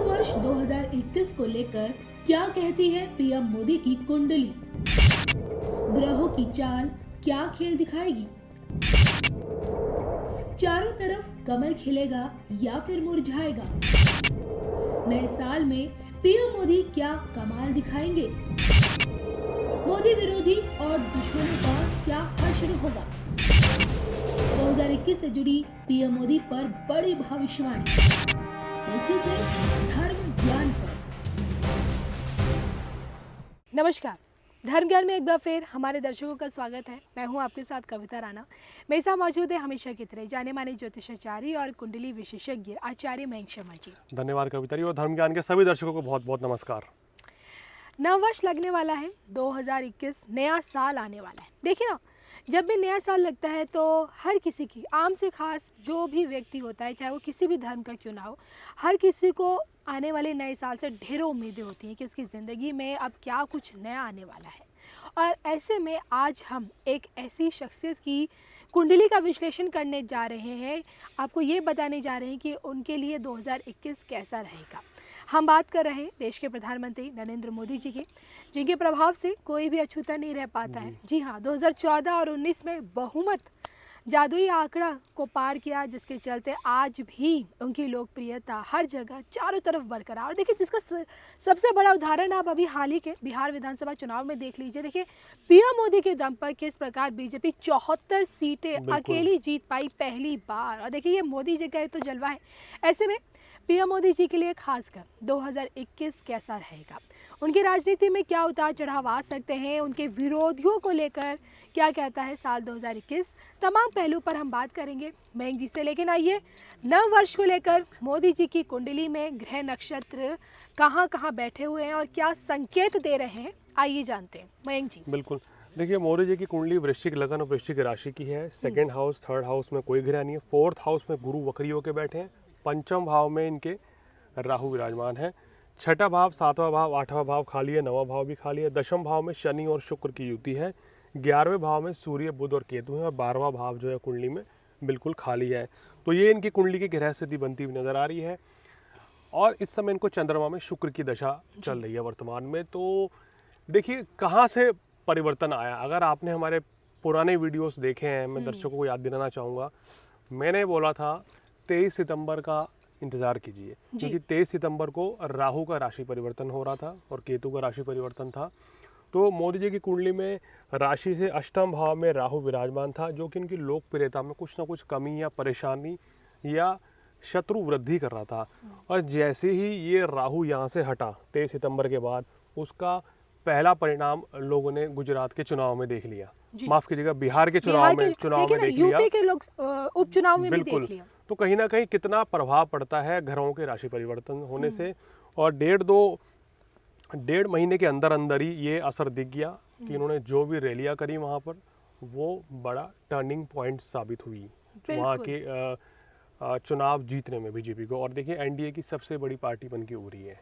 नव वर्ष 2021 को लेकर क्या कहती है पीएम मोदी की कुंडली? ग्रहों की चाल क्या खेल दिखाएगी? चारों तरफ कमल खिलेगा या फिर मुरझाएगा? नए साल में पीएम मोदी क्या कमाल दिखाएंगे? मोदी विरोधी और दुश्मनों का क्या हश्र होगा? 2021 से जुड़ी पीएम मोदी पर बड़ी भविष्यवाणी। देखिए से धर्म ज्ञान पर। नमस्कार, धर्म ज्ञान में एक बार फिर हमारे दर्शकों का स्वागत है। मैं हूं आपके साथ कविता राणा। मेरे साथ मौजूद है हमेशा की तरह जाने माने ज्योतिषाचार्य और कुंडली विशेषज्ञ आचार्य मयंक शर्मा जी। धन्यवाद कविता जी, और धर्म ज्ञान के सभी दर्शकों को बहुत बहुत नमस्कार। नव वर्ष लगने वाला है, 2021 नया साल आने वाला है। देखिए ना, जब भी नया साल लगता है तो हर किसी की, आम से खास जो भी व्यक्ति होता है, चाहे वो किसी भी धर्म का क्यों ना हो, हर किसी को आने वाले नए साल से ढेरों उम्मीदें होती हैं कि उसकी ज़िंदगी में अब क्या कुछ नया आने वाला है। और ऐसे में आज हम एक ऐसी शख्सियत की कुंडली का विश्लेषण करने जा रहे हैं, आपको ये बताने जा रहे हैं कि उनके लिए 2021 कैसा रहेगा। हम बात कर रहे हैं देश के प्रधानमंत्री नरेंद्र मोदी जी की, जिनके प्रभाव से कोई भी अछूता नहीं रह पाता है। जी हाँ, 2014 और 19 में बहुमत जादुई आंकड़ा को पार किया, जिसके चलते आज भी उनकी लोकप्रियता हर जगह चारों तरफ बरकरार। और देखिए, जिसका सबसे बड़ा उदाहरण आप अभी हाल ही के बिहार विधानसभा चुनाव में देख लीजिए। देखिए, पीएम मोदी के दम पर किस प्रकार बीजेपी 74 सीटें अकेली जीत पाई पहली बार। और देखिए, ये मोदी जी का तो जलवा है। ऐसे में पीएम मोदी जी के लिए खासकर 2021 कैसा रहेगा, उनकी राजनीति में क्या उतार चढ़ाव आ सकते हैं, उनके विरोधियों को लेकर क्या कहता है साल 2021, तमाम पहलू पर हम बात करेंगे मयंक जी से। लेकिन आइए, नव वर्ष को लेकर मोदी जी की कुंडली में ग्रह नक्षत्र कहाँ कहाँ बैठे हुए हैं और क्या संकेत दे रहे हैं, आइए जानते हैं मयंक जी। बिल्कुल, देखिए मोदी जी की कुंडली वृश्चिक लगन और वृश्चिक राशि की है। सेकंड हाउस, थर्ड हाउस में कोई ग्रह नहीं है। फोर्थ हाउस में गुरु वक्री होकर बैठे हैं। पंचम भाव में इनके राहु विराजमान है। छठा भाव, सातवां भाव, आठवां भाव खाली है, नवां भाव भी खाली है। दशम भाव में शनि और शुक्र की युति है। 11वें भाव में सूर्य, बुध और केतु है। और 12वां भाव जो है कुंडली में बिल्कुल खाली है। तो ये इनकी कुंडली की ग्रह स्थिति बनती हुई नजर आ रही है। और इस समय इनको चंद्रमा में शुक्र की दशा चल रही है वर्तमान में। तो देखिए कहाँ से परिवर्तन आया। अगर आपने हमारे पुराने वीडियोस देखे हैं, मैं दर्शकों को याद दिलाना चाहूँगा, मैंने बोला था 23 सितंबर का इंतज़ार कीजिए, क्योंकि 23 सितंबर को राहु का राशि परिवर्तन हो रहा था और केतु का राशि परिवर्तन था। तो मोदी जी की कुंडली में राशि से अष्टम भाव में राहु विराजमान था, जो कि इनकी लोकप्रियता में कुछ ना कुछ कमी या परेशानी या शत्रु वृद्धि कर रहा था। और जैसे ही ये राहु यहाँ से हटा 23 सितंबर के बाद, उसका पहला परिणाम लोगों ने गुजरात के चुनाव में देख लिया, माफ कीजिएगा बिहार के चुनाव में देख लिया, यूपी के लोग उपचुनाव में भी देख लिया। तो कहीं ना कहीं कितना प्रभाव पड़ता है ग्रहों के राशि परिवर्तन होने से। और डेढ़ महीने के अंदर अंदर ही ये असर दिख गया कि इन्होंने जो भी रैलियां करी वहां पर, वो बड़ा टर्निंग पॉइंट साबित हुई वहां के चुनाव जीतने में बीजेपी को। और देखिए, एनडीए की सबसे बड़ी पार्टी बन के उभरी है।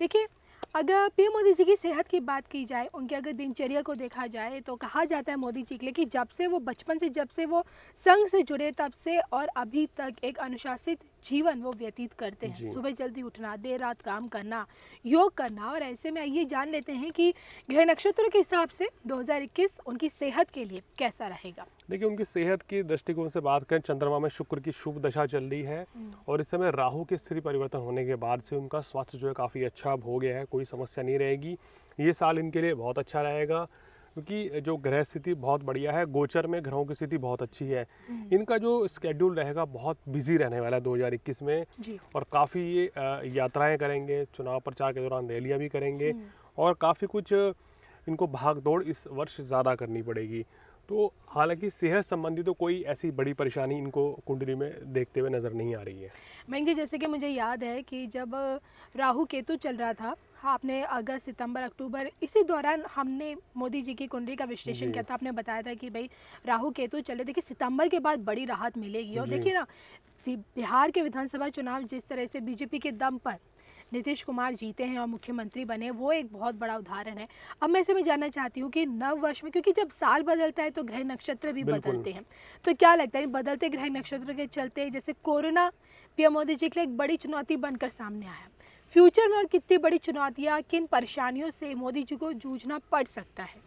देखिए, अगर पीएम मोदी जी की सेहत की बात की जाए, उनके अगर दिनचर्या को देखा जाए, तो कहा जाता है मोदी जी के लिए कि जब से वो बचपन से, जब से वो संघ से जुड़े, तब से और अभी तक एक अनुशासित जीवन वो व्यतीत करते हैं। सुबह जल्दी उठना, देर रात काम करना, योग करना। और ऐसे में ये जान लेते हैं कि ग्रह नक्षत्रों के हिसाब से 2021 उनकी सेहत के लिए कैसा रहेगा। देखिए, उनकी सेहत की दृष्टिकोण से बात करें, चंद्रमा में शुक्र की शुभ दशा चल रही है और इस समय राहु के स्थिति परिवर्तन होने के बाद से उनका स्वास्थ्य जो है काफ़ी अच्छा हो गया है। कोई समस्या नहीं रहेगी। ये साल इनके लिए बहुत अच्छा रहेगा, क्योंकि जो ग्रह स्थिति बहुत बढ़िया है। गोचर में ग्रहों की स्थिति बहुत अच्छी है। इनका जो स्केड्यूल रहेगा बहुत बिजी रहने वाला है 2021 में। और काफ़ी ये यात्राएं करेंगे, चुनाव प्रचार के दौरान रैलियां भी करेंगे और काफ़ी कुछ इनको भाग दौड़ इस वर्ष ज़्यादा करनी पड़ेगी। तो हालांकि सेहत संबंधी तो कोई ऐसी बड़ी परेशानी इनको कुंडली में देखते हुए नज़र नहीं आ रही है। मयंक जी, जैसे कि मुझे याद है कि जब राहु केतु चल रहा था, आपने अगस्त, सितंबर, अक्टूबर, इसी दौरान हमने मोदी जी की कुंडली का विश्लेषण किया था। आपने बताया था कि भाई राहु केतु चले, देखिए सितंबर के बाद बड़ी राहत मिलेगी। और देखिए ना, बिहार के विधानसभा चुनाव जिस तरह से बीजेपी के दम पर नीतीश कुमार जीते हैं और मुख्यमंत्री बने, वो एक बहुत बड़ा उदाहरण है। अब मैं ऐसे में जानना चाहती हूँ कि नव वर्ष में, क्योंकि जब साल बदलता है तो ग्रह नक्षत्र भी बदलते हैं, तो क्या लगता है बदलते ग्रह नक्षत्र के चलते, जैसे कोरोना पीएम मोदी जी के लिए एक बड़ी चुनौती बनकर सामने आया, फ्यूचर में और कितनी बड़ी चुनौतियाँ, किन परेशानियों से मोदी जी को जूझना पड़ सकता है?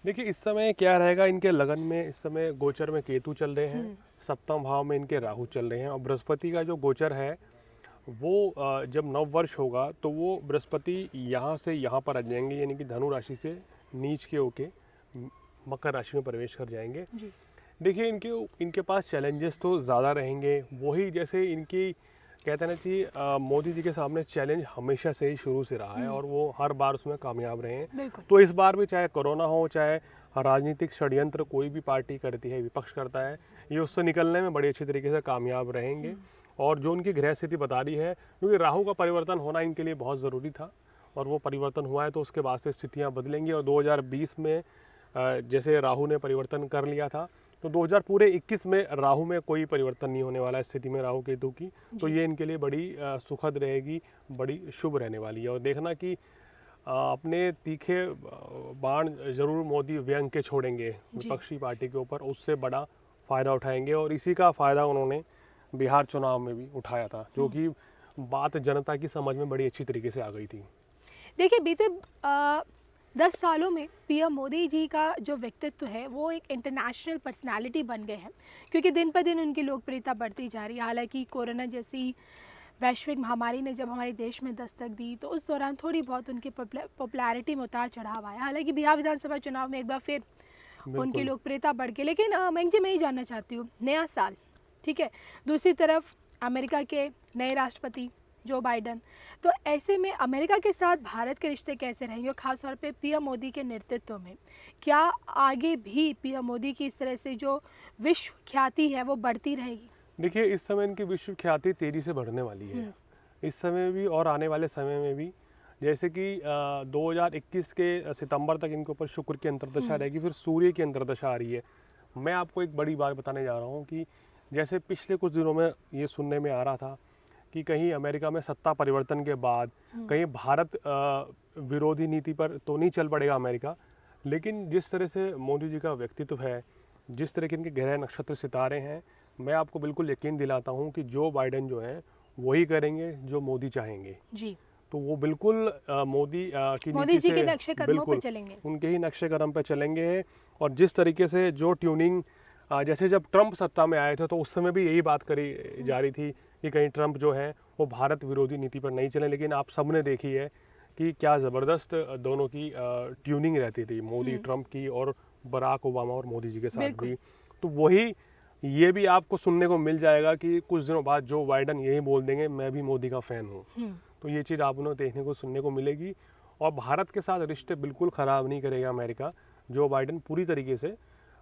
देखिए इस समय क्या रहेगा, इनके लगन में इस समय गोचर में केतु चल रहे हैं, सप्तम भाव में इनके राहु चल रहे हैं, और बृहस्पति का जो गोचर है वो जब नव वर्ष होगा तो वो बृहस्पति यहाँ से यहाँ पर आ जाएंगे, यानी कि धनु राशि से नीच के होके मकर राशि में प्रवेश कर जाएंगे। जी। देखिए इनके पास चैलेंजेस तो ज़्यादा रहेंगे, वही जैसे इनकी कहते हैं ना कि मोदी जी के सामने चैलेंज हमेशा से ही शुरू से रहा है और वो हर बार उसमें कामयाब रहे हैं। बिल्कुल। तो इस बार भी चाहे कोरोना हो, चाहे राजनीतिक षड्यंत्र कोई भी पार्टी करती है, विपक्ष करता है, ये उससे निकलने में बड़ी अच्छी तरीके से कामयाब रहेंगे। और जो उनकी ग्रह स्थिति बता रही है, क्योंकि राहु का परिवर्तन होना इनके लिए बहुत ज़रूरी था और वो परिवर्तन हुआ है, तो उसके बाद से स्थितियाँ बदलेंगी। और 2020 में जैसे राहु ने परिवर्तन कर लिया था, तो 2021 में राहु में कोई परिवर्तन नहीं होने वाला है स्थिति में राहु केतु की। तो ये इनके लिए बड़ी सुखद रहेगी, बड़ी शुभ रहने वाली है। और देखना कि अपने तीखे बाण जरूर मोदी व्यंग के छोड़ेंगे विपक्षी पार्टी के ऊपर, उससे बड़ा फ़ायदा उठाएंगे। और इसी का फ़ायदा उन्होंने बिहार चुनाव में भी उठाया था, जो कि बात जनता की समझ में बड़ी अच्छी तरीके से आ गई थी। देखिए बीते 10 सालों में पीएम मोदी जी का जो व्यक्तित्व है वो एक इंटरनेशनल पर्सनालिटी बन गए हैं, क्योंकि दिन पर दिन उनकी लोकप्रियता बढ़ती जा रही है। हालांकि कोरोना जैसी वैश्विक महामारी ने जब हमारे देश में दस्तक दी तो उस दौरान थोड़ी बहुत उनकी पॉपुलैरिटी में उतार चढ़ाव आया। हालांकि बिहार विधानसभा चुनाव में एक बार फिर उनकी लोकप्रियता बढ़ गई। लेकिन मैं जी मैं ही जानना चाहती हूँ, नया साल ठीक है, दूसरी तरफ अमेरिका के नए राष्ट्रपति जो बाइडन, तो ऐसे में अमेरिका के साथ भारत के रिश्ते कैसे रहेंगे, और ख़ासतौर पे पीएम मोदी के नेतृत्व में क्या आगे भी पीएम मोदी की इस तरह से जो विश्व ख्याति है वो बढ़ती रहेगी? देखिए इस समय इनकी विश्व ख्याति तेजी से बढ़ने वाली है, इस समय भी और आने वाले समय में भी। जैसे कि 2021 के सितंबर तक इनके ऊपर शुक्र की अंतर्दशा रहेगी, फिर सूर्य की अंतर्दशा आ रही है। मैं आपको एक बड़ी बात बताने जा रहा हूँ कि जैसे पिछले कुछ दिनों में ये सुनने में आ रहा था कि कहीं अमेरिका में सत्ता परिवर्तन के बाद कहीं भारत विरोधी नीति पर तो नहीं चल पड़ेगा अमेरिका, लेकिन जिस तरह से मोदी जी का व्यक्तित्व है, जिस तरह के इनके ग्रह नक्षत्र सितारे हैं, मैं आपको बिल्कुल यकीन दिलाता हूं कि जो बाइडेन जो है वही करेंगे जो मोदी चाहेंगे जी। तो वो बिल्कुल मोदी जी के नक्शे कदमों पे चलेंगे, उनके ही नक्शे कदम पे चलेंगे। और जिस तरीके से जो ट्यूनिंग, जैसे जब ट्रंप सत्ता में आए थे तो उस समय भी यही बात करी जा रही थी कि कहीं ट्रंप जो है वो भारत विरोधी नीति पर नहीं चले, लेकिन आप सबने देखी है कि क्या ज़बरदस्त दोनों की ट्यूनिंग रहती थी, मोदी ट्रंप की और बराक ओबामा और मोदी जी के साथ भी। तो वही ये भी आपको सुनने को मिल जाएगा कि कुछ दिनों बाद जो बाइडन यही बोल देंगे मैं भी मोदी का फ़ैन हूँ। तो ये चीज़ आप उन्हें देखने को सुनने को मिलेगी। और भारत के साथ रिश्ते बिल्कुल ख़राब नहीं करेगा अमेरिका। जो बाइडन पूरी तरीके से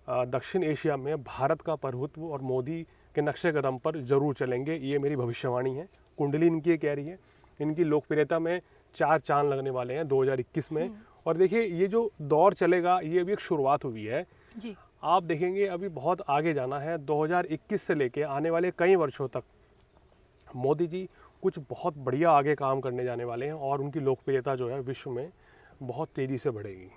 दक्षिण एशिया में भारत का प्रभुत्व और मोदी के नक्शे कदम पर जरूर चलेंगे, ये मेरी भविष्यवाणी है। कुंडली इनकी कह रही है। इनकी लोकप्रियता में 4 चांद लगने वाले हैं 2021 में। और देखिए ये जो दौर चलेगा ये अभी एक शुरुआत हुई है जी। आप देखेंगे अभी बहुत आगे जाना है। 2021 से लेके आने वाले कई वर्षों तक मोदी जी कुछ बहुत बढ़िया आगे काम करने जाने वाले हैं और उनकी लोकप्रियता जो है विश्व में बहुत तेज़ी से बढ़ेगी।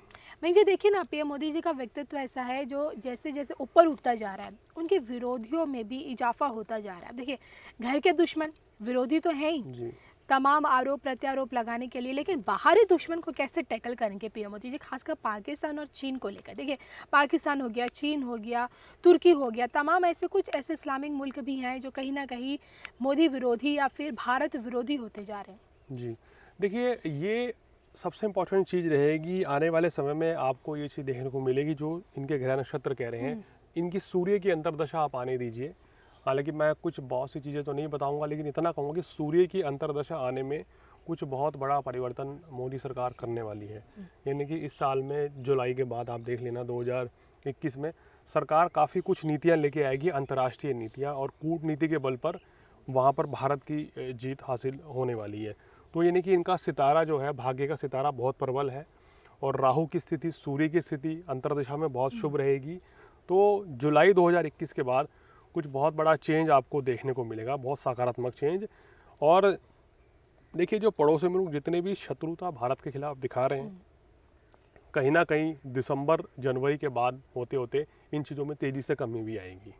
मैं जी देखिए ना, पीएम मोदी जी का व्यक्तित्व ऐसा है जो जैसे जैसे ऊपर उठता जा रहा है उनके विरोधियों में भी इजाफा होता जा रहा है। देखिए घर के दुश्मन विरोधी तो है ही जी। तमाम आरोप प्रत्यारोप लगाने के लिए, लेकिन बाहरी दुश्मन को कैसे टैकल करेंगे पीएम मोदी जी, खासकर पाकिस्तान और चीन को लेकर। देखिए पाकिस्तान हो गया, चीन हो गया, तुर्की हो गया, तमाम कुछ ऐसे इस्लामिक मुल्क भी हैं जो कहीं ना कहीं मोदी विरोधी या फिर भारत विरोधी होते जा रहे हैं जी। देखिए ये सबसे इम्पोर्टेंट चीज़ रहेगी आने वाले समय में, आपको ये चीज़ देखने को मिलेगी जो इनके ग्रह नक्षत्र कह रहे हैं। इनकी सूर्य की अंतर्दशा आप आने दीजिए। हालांकि मैं कुछ बहुत सी चीज़ें तो नहीं बताऊंगा, लेकिन इतना कहूँगा कि सूर्य की अंतर्दशा आने में कुछ बहुत बड़ा परिवर्तन मोदी सरकार करने वाली है। यानी कि इस साल में जुलाई के बाद आप देख लेना 2021 में सरकार काफ़ी कुछ नीतियाँ लेके आएगी, अंतर्राष्ट्रीय नीतियाँ, और कूटनीति के बल पर वहाँ पर भारत की जीत हासिल होने वाली है। तो यानी कि इनका सितारा जो है, भाग्य का सितारा बहुत प्रबल है और राहु की स्थिति, सूर्य की स्थिति अंतर्दशा में बहुत शुभ रहेगी। तो जुलाई 2021 के बाद कुछ बहुत बड़ा चेंज आपको देखने को मिलेगा, बहुत सकारात्मक चेंज। और देखिए जो पड़ोसी मुल्क जितने भी शत्रुता भारत के खिलाफ दिखा रहे हैं, कहीं ना कहीं दिसंबर जनवरी के बाद होते होते इन चीज़ों में तेज़ी से कमी भी आएगी।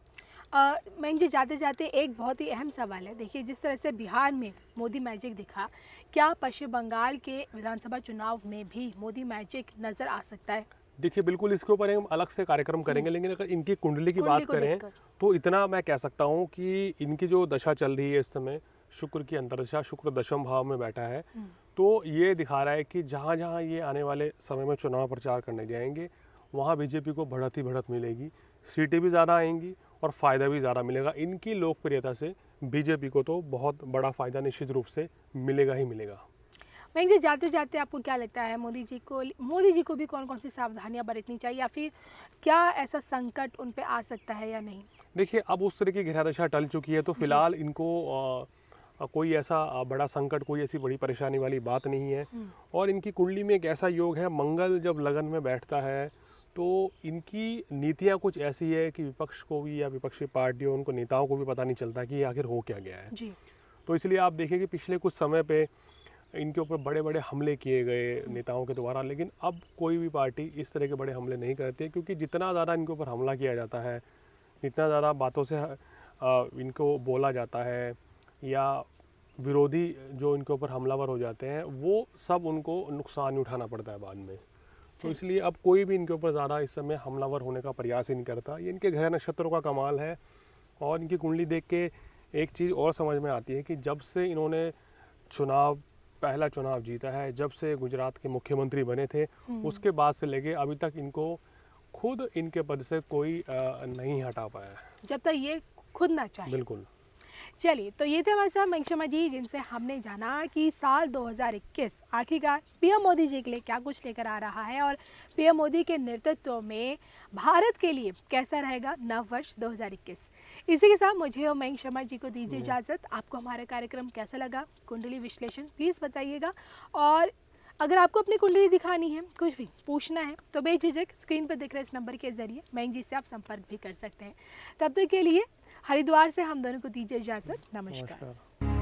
मैं जी जाते जाते एक बहुत ही अहम सवाल है। देखिए, जिस तरह से बिहार में मोदी मैजिक दिखा, क्या पश्चिम बंगाल के विधानसभा चुनाव में भी मोदी मैजिक नज़र आ सकता है? देखिए बिल्कुल इसके ऊपर हम अलग से कार्यक्रम करेंगे, लेकिन अगर इनकी कुंडली की कुंडली बात को करें देखकर। तो इतना मैं कह सकता हूँ कि इनकी जो दशा चल रही है इस समय, शुक्र की अंतर्दशा, शुक्र दशम भाव में बैठा है, तो ये दिखा रहा है कि जहाँ जहाँ ये आने वाले समय में चुनाव प्रचार करने जाएंगे वहाँ बीजेपी को बढ़त ही बढ़त मिलेगी, सीटें भी ज़्यादा आएंगी और फ़ायदा भी ज़्यादा मिलेगा। इनकी लोकप्रियता से बीजेपी को तो बहुत बड़ा फ़ायदा निश्चित रूप से मिलेगा ही मिलेगा। मैं जी जाते जाते आपको क्या लगता है, मोदी जी को भी कौन कौन सी सावधानियां बरतनी चाहिए, या फिर क्या ऐसा संकट उन पे आ सकता है या नहीं? देखिए अब उस तरह की ग्रहदशा टल चुकी है, तो फिलहाल इनको कोई ऐसा बड़ा संकट, कोई ऐसी बड़ी परेशानी वाली बात नहीं है। और इनकी कुंडली में एक ऐसा योग है, मंगल जब लगन में बैठता है तो इनकी नीतियाँ कुछ ऐसी है कि विपक्ष को भी या विपक्षी पार्टियों, उनको नेताओं को भी पता नहीं चलता कि ये आखिर हो क्या गया है जी। तो इसलिए आप देखिए कि पिछले कुछ समय पे इनके ऊपर बड़े बड़े हमले किए गए नेताओं के द्वारा, लेकिन अब कोई भी पार्टी इस तरह के बड़े हमले नहीं करती है, क्योंकि जितना ज़्यादा इनके ऊपर हमला किया जाता है, जितना ज़्यादा बातों से इनको बोला जाता है, या विरोधी जो इनके ऊपर हमलावर हो जाते हैं, वो सब उनको नुकसान उठाना पड़ता है बाद में। तो इसलिए अब कोई भी इनके ऊपर ज़्यादा इस समय हमलावर होने का प्रयास ही नहीं करता। ये इनके ग्रह नक्षत्रों का कमाल है। और इनकी कुंडली देख के एक चीज़ और समझ में आती है कि जब से इन्होंने पहला चुनाव जीता है, जब से गुजरात के मुख्यमंत्री बने थे, उसके बाद से लेके अभी तक इनको खुद इनके पद से कोई नहीं हटा पाया है, जब तक ये खुद ना चाहे। बिल्कुल। चलिए, तो ये थे हमारे साथ मनीष शर्मा जी, जिनसे हमने जाना कि साल 2021 आखिरकार पीएम मोदी जी के लिए क्या कुछ लेकर आ रहा है, और पीएम मोदी के नेतृत्व में भारत के लिए कैसा रहेगा नव वर्ष 2021। इसी के साथ मुझे और मनीष शर्मा जी को दीजिए इजाज़त। आपको हमारा कार्यक्रम कैसा लगा, कुंडली विश्लेषण, प्लीज़ बताइएगा। और अगर आपको अपनी कुंडली दिखानी है, कुछ भी पूछना है, तो बेझिझक स्क्रीन पर दिख रहे इस नंबर के ज़रिए मयंक जी से आप संपर्क भी कर सकते हैं। तब तक के लिए हरिद्वार से हम दोनों को दीजिए इजाज़त। नमस्कार।